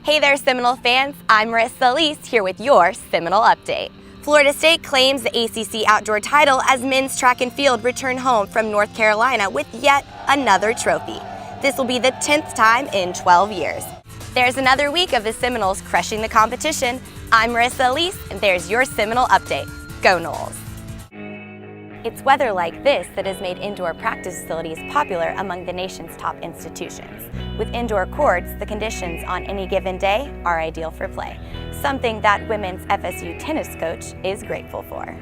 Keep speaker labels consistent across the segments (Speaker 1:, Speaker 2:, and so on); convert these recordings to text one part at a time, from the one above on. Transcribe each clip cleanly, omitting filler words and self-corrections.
Speaker 1: Hey there, Seminole fans. I'm Marissa Elise here with your Seminole Update. Florida State claims the ACC outdoor title as men's track and field return home from North Carolina with yet another trophy. This will be the 10th time in 12 years. There's another week of the Seminoles crushing the competition. I'm Marissa Elise, and there's your Seminole Update. Go Noles! It's weather like this that has made indoor practice facilities popular among the nation's top institutions. With indoor courts, the conditions on any given day are ideal for play, something that women's FSU tennis coach is grateful for.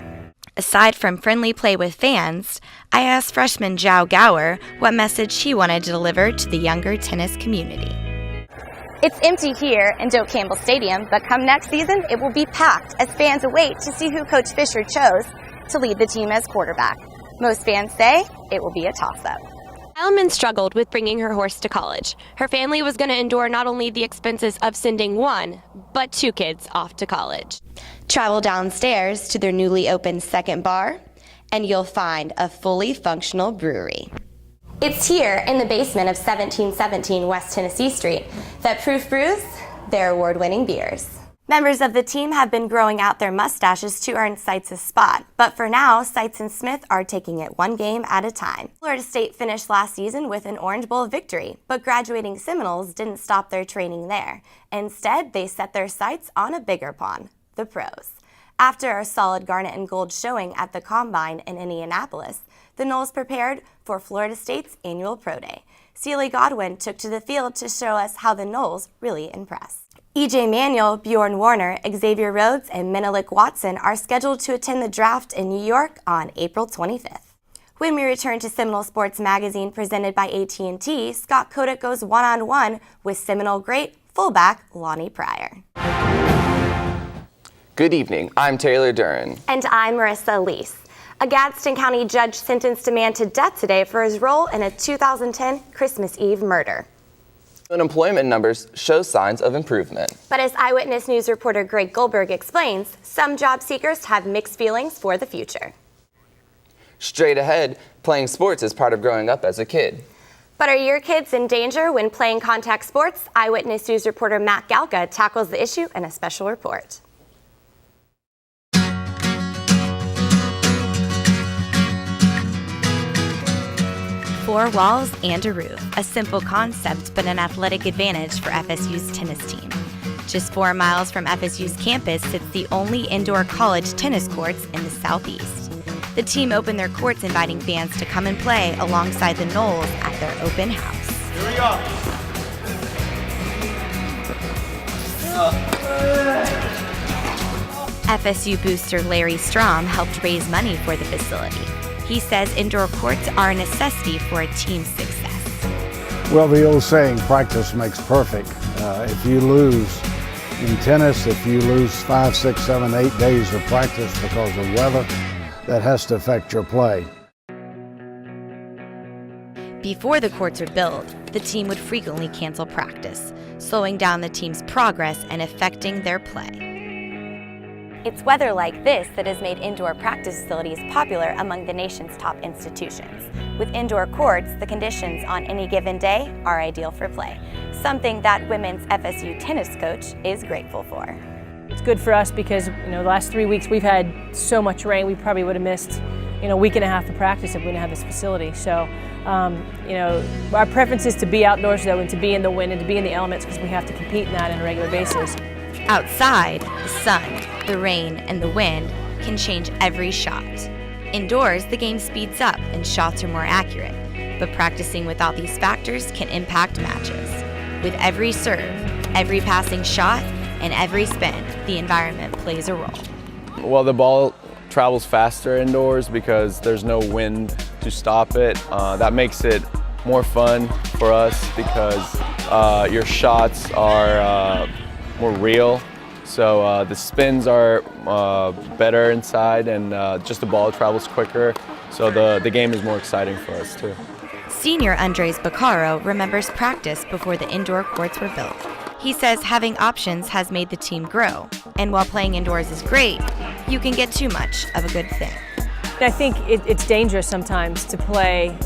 Speaker 1: Aside from friendly play with fans, I asked freshman Zhao Gower what message she wanted to deliver to the younger tennis community. It's empty here in Doak Campbell Stadium, but come next season, it will be packed as fans await to see who Coach Fisher chose to lead the team as quarterback. Most fans say it will be a toss-up.
Speaker 2: Heilman struggled with bringing her horse to college. Her family was going to endure not only the expenses of sending one, but two kids off to college.
Speaker 1: Travel downstairs to their newly opened second bar, and you'll find a fully functional brewery. It's here in the basement of 1717 West Tennessee Street that Proof brews their award-winning beers. Members of the team have been growing out their mustaches to earn Seitz' spot, but for now, Seitz and Smith are taking it one game at a time. Florida State finished last season with an Orange Bowl victory, but graduating Seminoles didn't stop their training there. Instead, they set their sights on a bigger pond, the pros. After a solid garnet and gold showing at the Combine in Indianapolis, the Noles prepared for Florida State's annual Pro Day. Celie Godwin took to the field to show us how the Noles really impress. E.J. Manuel, Bjorn Warner, Xavier Rhodes, and Menelik Watson are scheduled to attend the draft in New York on April 25th. When we return to Seminole Sports Magazine presented by AT&T, Scott Kodak goes one-on-one with Seminole great fullback Lonnie Pryor.
Speaker 3: Good evening, I'm Taylor Duran.
Speaker 1: And I'm Marissa Elise. A Gadsden County judge sentenced a man to death today for his role in a 2010 Christmas Eve murder.
Speaker 3: Unemployment numbers show signs of improvement.
Speaker 1: But as Eyewitness News reporter Greg Goldberg explains, some job seekers have mixed feelings for the future.
Speaker 3: Straight ahead, playing sports is part of growing up as a kid.
Speaker 1: But are your kids in danger when playing contact sports? Eyewitness News reporter Matt Galka tackles the issue in a special report. Four walls and a roof, a simple concept but an athletic advantage for FSU's tennis team. Just 4 miles from FSU's campus sits the only indoor college tennis courts in the Southeast. The team opened their courts inviting fans to come and play alongside the Noles at their open house.
Speaker 4: Here we go.
Speaker 1: FSU booster Larry Strom helped raise money for the facility. He says indoor courts are a necessity for a team's success.
Speaker 5: Well, the old saying, practice makes perfect. If you lose in tennis, if you lose 5, 6, 7, 8 days of practice because of weather, that has to affect your play.
Speaker 1: Before the courts are built, the team would frequently cancel practice, slowing down the team's progress and affecting their play. It's weather like this that has made indoor practice facilities popular among the nation's top institutions. With indoor courts, the conditions on any given day are ideal for play, something that women's FSU tennis coach is grateful for.
Speaker 6: It's good for us because, the last 3 weeks we've had so much rain, we probably would have missed, a week and a half of practice if we didn't have this facility. So, our preference is to be outdoors though, and to be in the wind and to be in the elements because we have to compete in that on a regular basis.
Speaker 1: Outside, the sun, the rain, and the wind can change every shot. Indoors, the game speeds up and shots are more accurate, but practicing without these factors can impact matches. With every serve, every passing shot, and every spin, the environment plays a role.
Speaker 7: Well, the ball travels faster indoors because there's no wind to stop it. That makes it more fun for us because your shots are more real. So the spins are better inside and just the ball travels quicker. So the game is more exciting for us too.
Speaker 1: Senior Andres Baccaro remembers practice before the indoor courts were built. He says having options has made the team grow. And while playing indoors is great, you can get too much of a good thing.
Speaker 6: I think it's dangerous sometimes to play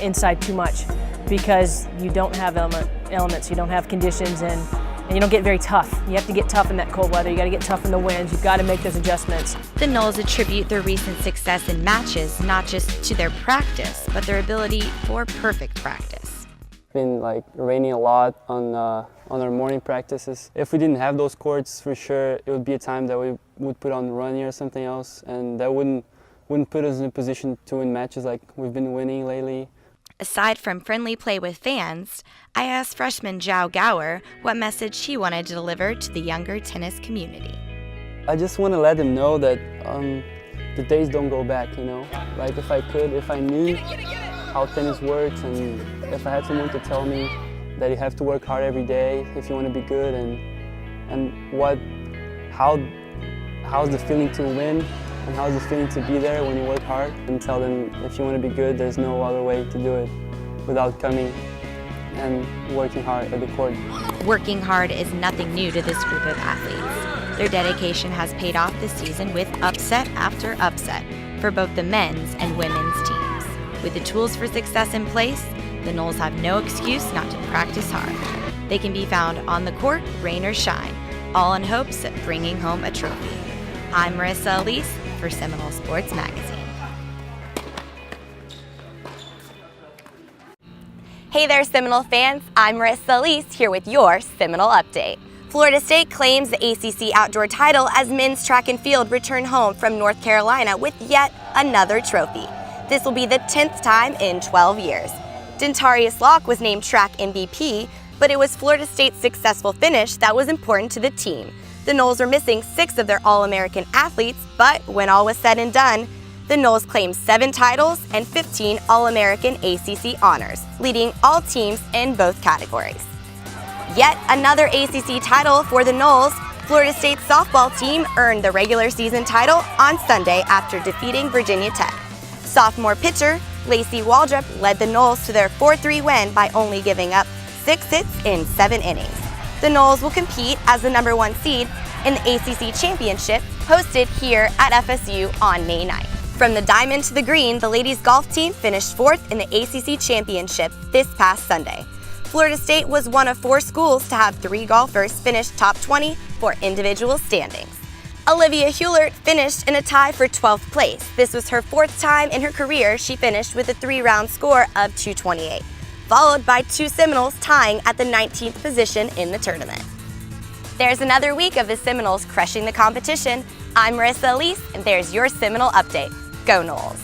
Speaker 6: inside too much because you don't have elements, you don't have conditions, and and you don't get very tough. You have to get tough in that cold weather. You got to get tough in the winds. You've got to make those adjustments.
Speaker 4: The Noles attribute their recent success in matches not just to their practice, but their ability for perfect practice.
Speaker 8: It's been like raining a lot on our morning practices. If we didn't have those courts, for sure, it would be a time that we would put on running or something else, and that wouldn't put us in a position to win matches like we've been winning lately.
Speaker 4: Aside from friendly play with fans, I asked freshman Zhao Gower what message he wanted to deliver to the younger tennis community.
Speaker 8: I just want to let them know that the days don't go back, you know? Like if I knew how tennis works, and if I had someone to tell me that you have to work hard every day if you want to be good, and how's the feeling to win, and how's the feeling to be there when you work hard, and tell them if you want to be good, there's no other way to do it without coming and working hard at the court.
Speaker 4: Working hard is nothing new to this group of athletes. Their dedication has paid off this season with upset after upset for both the men's and women's teams. With the tools for success in place, the Noles have no excuse not to practice hard. They can be found on the court, rain or shine, all in hopes of bringing home a trophy. I'm Marissa Elise for Seminole Sports Magazine.
Speaker 1: Hey there, Seminole fans. I'm Marissa Elise here with your Seminole Update. Florida State claims the ACC outdoor title as men's track and field return home from North Carolina with yet another trophy. This will be the 10th time in 12 years. Dentarius Locke was named track MVP, but it was Florida State's successful finish that was important to the team. The Noles were missing 6 of their All-American athletes, but when all was said and done, the Noles claimed 7 titles and 15 All-American ACC honors, leading all teams in both categories. Yet another ACC title for the Noles. Florida State's softball team earned the regular season title on Sunday after defeating Virginia Tech. Sophomore pitcher Lacey Waldrop led the Noles to their 4-3 win by only giving up 6 hits in 7 innings. The Noles will compete as the number 1 seed in the ACC Championship hosted here at FSU on May 9th. From the diamond to the green, the ladies golf team finished 4th in the ACC Championship this past Sunday. Florida State was one of 4 schools to have 3 golfers finish top 20 for individual standings. Olivia Hewlett finished in a tie for 12th place. This was her 4th time in her career she finished with a 3-round score of 228, followed by 2 Seminoles tying at the 19th position in the tournament. There's another week of the Seminoles crushing the competition. I'm Marissa Elise, and there's your Seminole Update. Go Noles!